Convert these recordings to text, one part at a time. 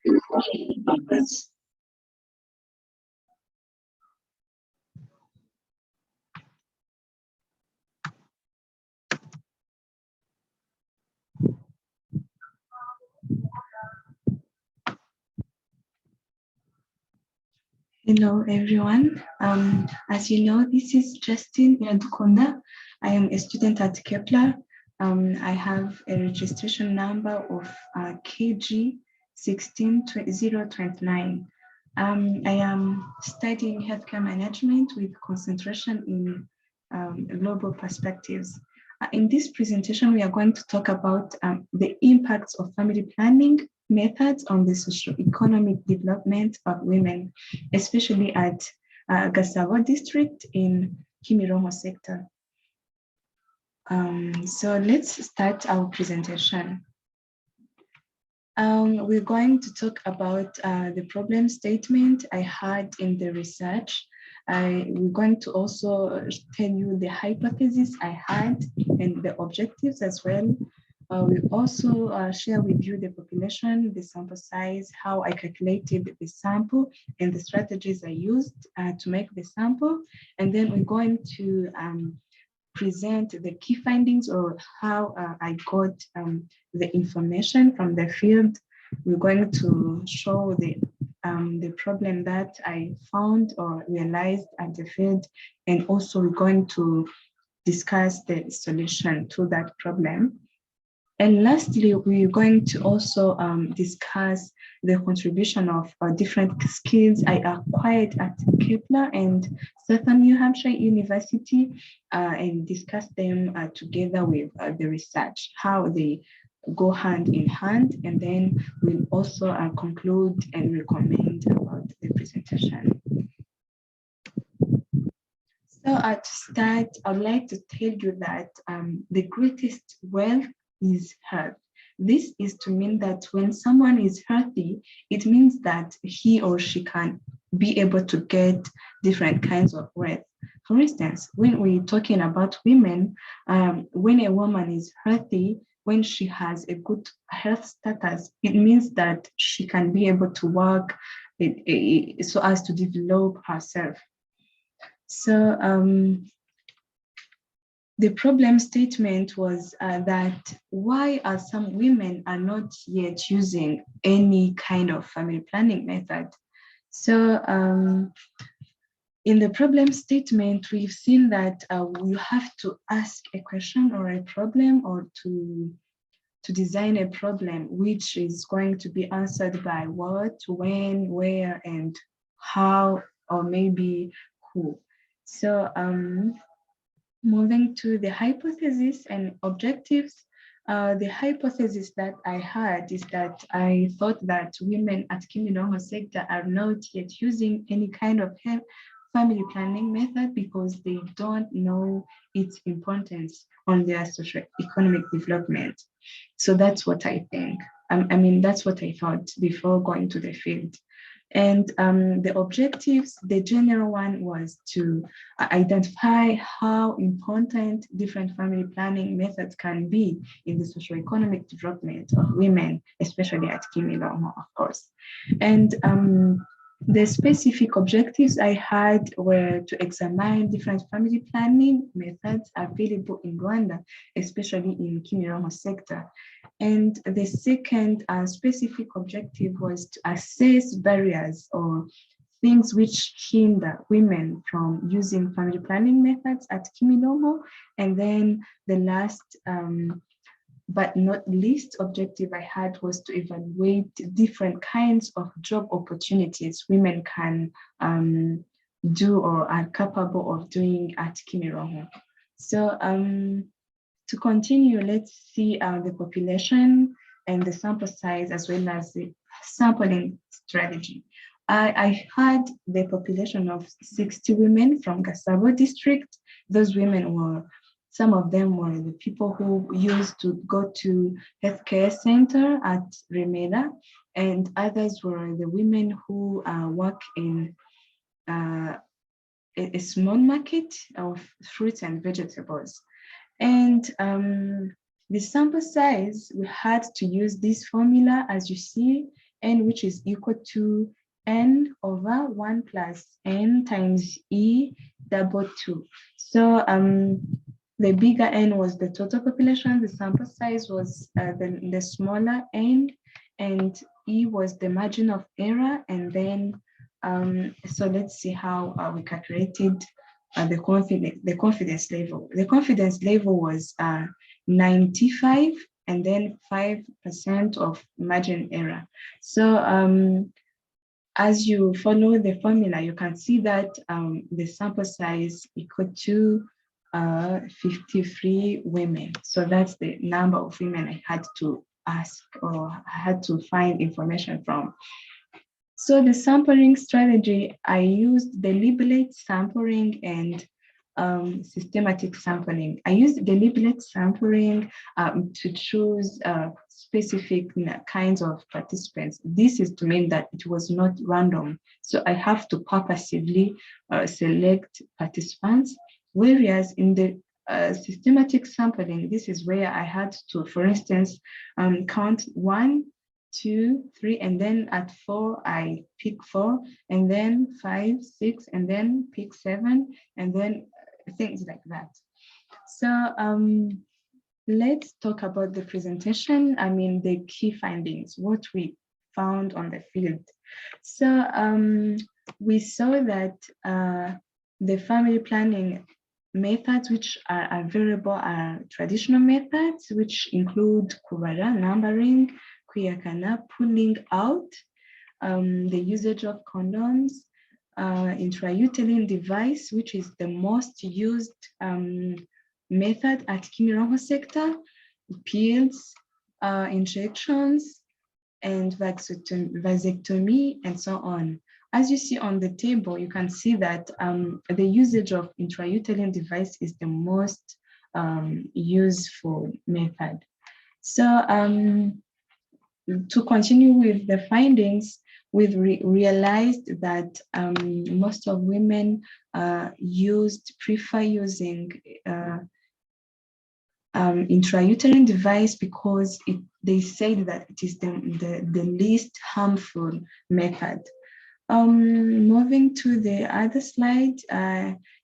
Hello, everyone. As you know, this is Justine Iradukunda. I am a student at Kepler. I have a registration number of KG 16029. I am studying healthcare management with concentration in global perspectives. In this presentation, we are going to talk about the impacts of family planning methods on the socio-economic development of women, especially at Gasabo district in Kimirongo sector. So let's start our presentation. We're going to talk about the problem statement I had in the research. We're going to also tell you the hypothesis I had and the objectives as well. We also share with you the population, the sample size, how I calculated the sample, and the strategies I used to make the sample. And then we're going to present the key findings or how I got the information from the field. We're going to show the problem that I found or realized at the field, and also we're going to discuss the solution to that problem. And lastly, we're going to also discuss the contribution of different skills I acquired at Kepler and Southern New Hampshire University and discuss them together with the research, how they go hand in hand, and then we'll also conclude and recommend about the presentation. So to start, I'd like to tell you that the greatest wealth is health. This is to mean that when someone is healthy, it means that he or she can be able to get different kinds of wealth. For instance, when we're talking about women, when a woman is healthy, when she has a good health status, it means that she can be able to work so as to develop herself. So the problem statement was that why are some women are not yet using any kind of family planning method? So in the problem statement, we've seen that you have to ask a question or a problem or to design a problem which is going to be answered by what, when, where, and how, or maybe who. So moving to the hypothesis and objectives, the hypothesis that I had is that I thought that women at Kimirongo sector are not yet using any kind of family planning method because they don't know its importance on their socio-economic development. So that's what I think. I mean, that's what I thought before going to the field. And the objectives, the general one was to identify how important different family planning methods can be in the socio-economic development of women, especially at Kimirongo, of course. And the specific objectives I had were to examine different family planning methods available in Rwanda, especially in Kimirongo sector. And the second specific objective was to assess barriers or things which hinder women from using family planning methods at Kimirongo. And then the last but not least objective I had was to evaluate different kinds of job opportunities women can do or are capable of doing at Kimirongo. So to continue, let's see the population and the sample size as well as the sampling strategy. I had the population of 60 women from Gasabo district. Those women were, some of them were the people who used to go to healthcare center at Remeda, and others were the women who work in a small market of fruits and vegetables. And the sample size, we had to use this formula as you see, n, which is equal to n over 1 plus n times e double 2. So the bigger n was the total population, the sample size was the smaller n, and e was the margin of error. And then, so let's see how we calculated the confidence level. The confidence level was 95, and then 5% of margin error. So as you follow the formula, you can see that the sample size equal to 53 women. So that's the number of women I had to ask, or I had to find information from. So the sampling strategy, I used deliberate sampling and systematic sampling. I used deliberate sampling to choose specific kinds of participants. This is to mean that it was not random. So I have to purposely select participants, whereas in the systematic sampling, this is where I had to, for instance, count 1, 2, 3, and then at 4, I pick 4, and then 5, 6, and then pick 7, and then things like that. So let's talk about the presentation. I mean, the key findings, what we found on the field. So we saw that the family planning methods which are available are traditional methods, which include kubara, numbering, kuyakana, pulling out, the usage of condoms, intrauterine device, which is the most used method at Kimirongo sector, pills, injections, and vasectomy, and so on. As you see on the table, you can see that the usage of intrauterine device is the most useful method. So to continue with the findings, we've realized that most of women prefer using intrauterine device because they said that it is the least harmful method. Moving to the other slide,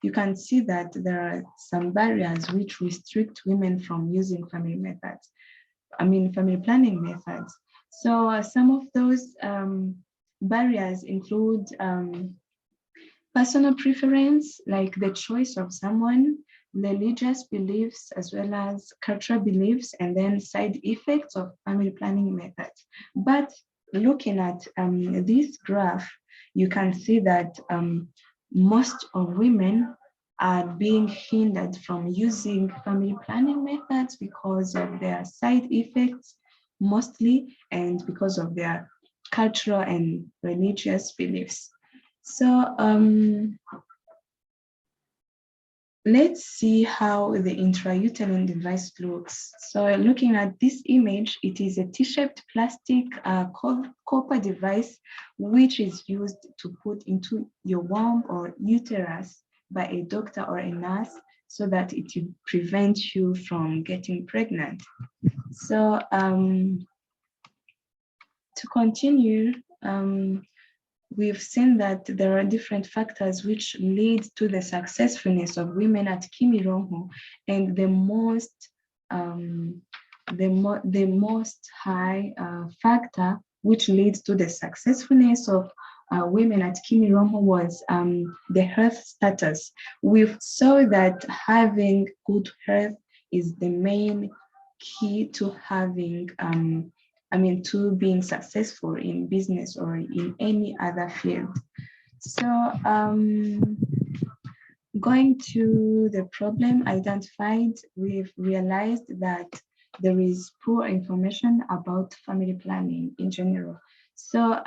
you can see that there are some barriers which restrict women from using family planning methods. So some of those barriers include personal preference, like the choice of someone, religious beliefs, as well as cultural beliefs, and then side effects of family planning methods. But looking at this graph, you can see that most of women are being hindered from using family planning methods because of their side effects, mostly, and because of their cultural and religious beliefs. So let's see how the intrauterine device looks. So looking at this image, it is a T-shaped plastic copper device, which is used to put into your womb or uterus by a doctor or a nurse so that it will prevent you from getting pregnant. So to continue, we've seen that there are different factors which lead to the successfulness of women at Kimirongo, and the most high factor which leads to the successfulness of women at Kimirongo was the health status. We saw that having good health is the main key to having to being successful in business or in any other field. So going to the problem identified, we've realized that there is poor information about family planning in general. So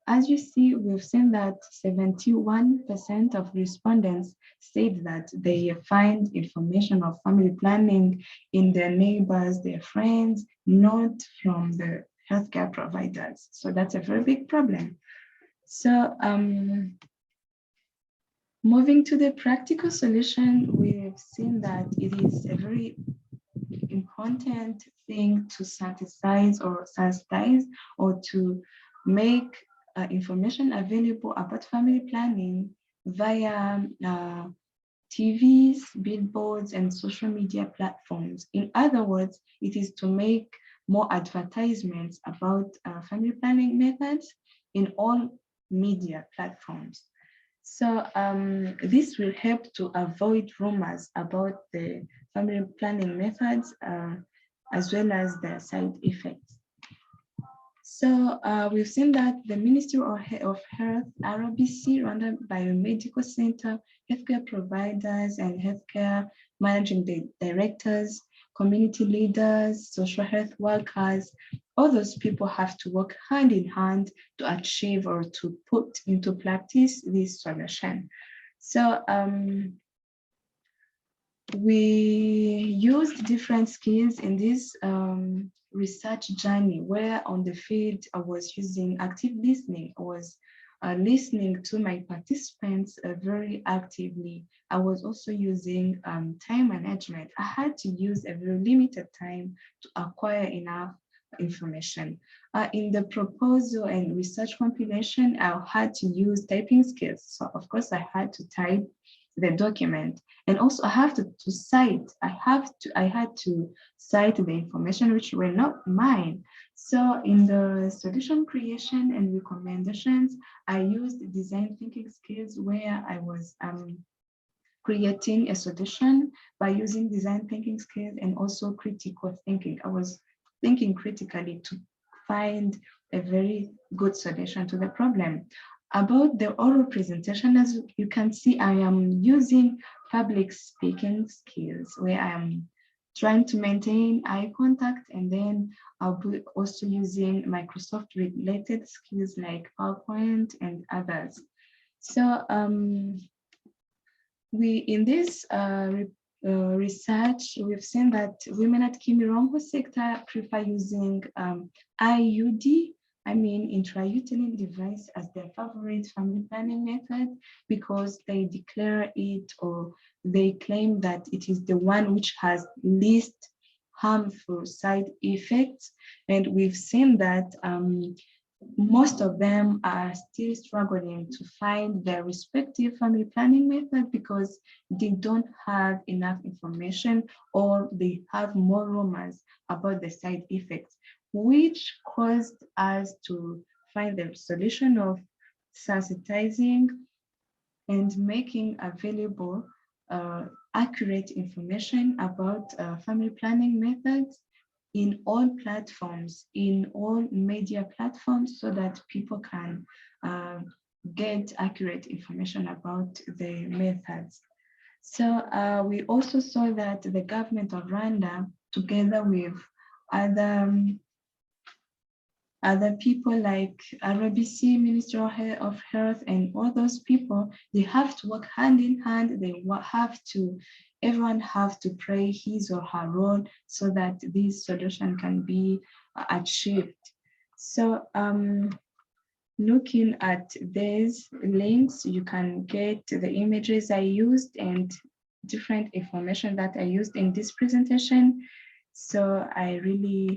as you see, we've seen that 71% of respondents said that they find information of family planning in their neighbors, their friends, not from the healthcare providers. So that's a very big problem. So moving to the practical solution, we've seen that it is a very important thing to sensitize or to make information available about family planning via TVs, billboards, and social media platforms. In other words, it is to make more advertisements about family planning methods in all media platforms. So this will help to avoid rumors about the family planning methods as well as their side effects. So we've seen that the Ministry of Health, RBC, Rwanda Biomedical Center, healthcare providers and healthcare managing directors, community leaders, social health workers, all those people have to work hand in hand to achieve or to put into practice this solution. So we used different skills in this research journey, where on the field I was using active listening. I was listening to my participants very actively. I was also using time management. I had to use a very limited time to acquire enough information. In the proposal and research compilation, I had to use typing skills. So of course I had to type the document, and also I have to cite. I had to cite the information which were not mine. So in the solution creation and recommendations, I used design thinking skills, where I was creating a solution by using design thinking skills and also critical thinking. I was thinking critically to find a very good solution to the problem. About the oral presentation, as you can see, I am using public speaking skills, where I am trying to maintain eye contact, and then I'll be also using Microsoft related skills like PowerPoint and others. So in this research, we've seen that women at Kimirongo sector prefer using IUD, intrauterine device, as their favorite family planning method, because they declare it, or they claim that it is the one which has least harmful side effects. And we've seen that most of them are still struggling to find their respective family planning method because they don't have enough information, or they have more rumors about the side effects, which caused us to find the solution of sensitizing and making available accurate information about family planning methods in all platforms, in all media platforms, so that people can get accurate information about the methods. So we also saw that the government of Rwanda, together with other people like RBC, Ministry of Health, and all those people, they have to work hand in hand. Everyone have to play his or her role so that this solution can be achieved. So looking at these links, you can get the images I used and different information that I used in this presentation. So I really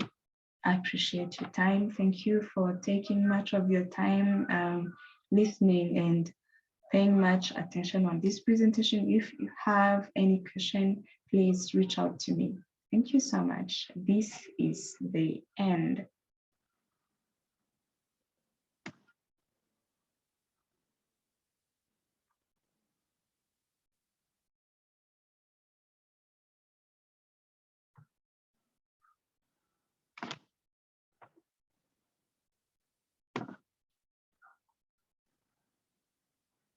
appreciate your time. Thank you for taking much of your time listening and paying much attention on this presentation. If you have any question, please reach out to me. Thank you so much. This is the end.